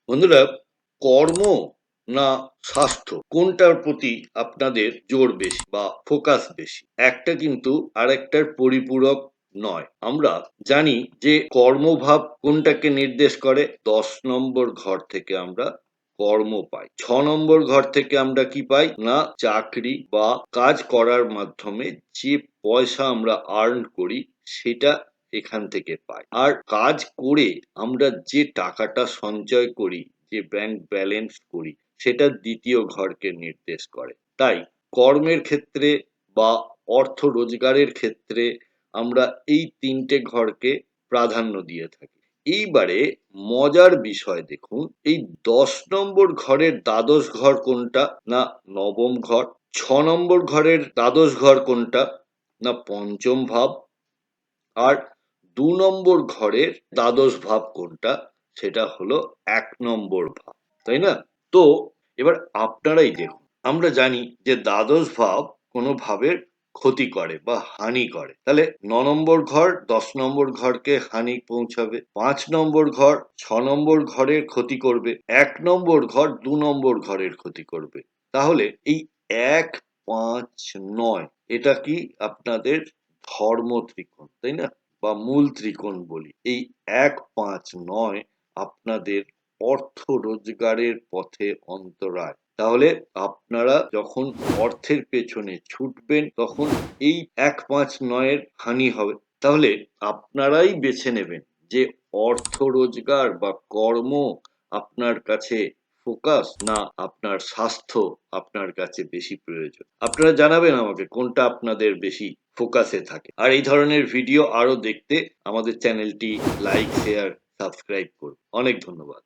বন্ধুরা, কর্ম না স্বাস্থ্য কোনটার প্রতি আপনাদের জোর বেশি বা ফোকাস বেশি? একটা কিন্তু আরেকটার পরিপূরক নয়। আমরা জানি যে কর্মভাব কোনটাকে নির্দেশ করে? ১০ নম্বর ঘর থেকে আমরা কর্ম পাই। ৬ নম্বর ঘর থেকে আমরা কি পাই? না চাকরি বা কাজ করার মাধ্যমে যে পয়সা আমরা আর্ন করি সেটা এখান থেকে পাই। আর কাজ করে আমরা যে টাকাটা সঞ্চয় করি, যে ব্যাংক ব্যালেন্স করি, সেটা ২য় ঘরকে নির্দেশ করে। তাই কর্মের ক্ষেত্রে বা অর্থ রোজগারের ক্ষেত্রে আমরা এই ৩টে ঘরকে প্রাধান্য দিয়ে থাকি। এইবারে মজার বিষয় দেখুন, এই ১০ নম্বর ঘরের দ্বাদশ ঘর কোনটা? না নবম ঘর। ৬ নম্বর ঘরের দ্বাদশ ঘর কোনটা? না পঞ্চম ভাব। আর ২ নম্বর ঘরের দ্বাদশ ভাব কোনটা? সেটা হলো ১ নম্বর ভাব, তাই না? তো এবার আপনারাই দেখুন, আমরা জানি যে দ্বাদশ ভাব কোনো ভাবের ক্ষতি করে বা হানি করে। তাহলে ৯ নম্বর ঘর ১০ নম্বর ঘরকে হানি পৌঁছাবে, ৫ নম্বর ঘর ৬ নম্বর ঘরের ক্ষতি করবে, ১ নম্বর ঘর ২ নম্বর ঘরের ক্ষতি করবে। তাহলে এই ১, ৫, ৯ এটা কি আপনাদের ধর্ম ত্রিকোণ, তাই না? বা মূল ত্রিকোণ বলি। এই ১, ৫, ৯ আপনাদের অর্থ রোজগারের পথে অন্তরায়। তাহলে আপনারা যখন অর্থের পেছনে ছুটবেন তখন এই ১, ৫, ৯ এর হানি হবে। তাহলে আপনারাই বেছে নেবেন যে অর্থ রোজগার বা কর্ম আপনার কাছে ফোকাস, না আপনার স্বাস্থ্য আপনার কাছে বেশি প্রয়োজন। আপনারা জানাবেন আমাকে কোনটা আপনাদের বেশি ফোকাসে থাকে। আর এই ধরনের ভিডিও আরো দেখতে আমাদের চ্যানেলটি লাইক, শেয়ার, সাবস্ক্রাইব করুন। অনেক ধন্যবাদ।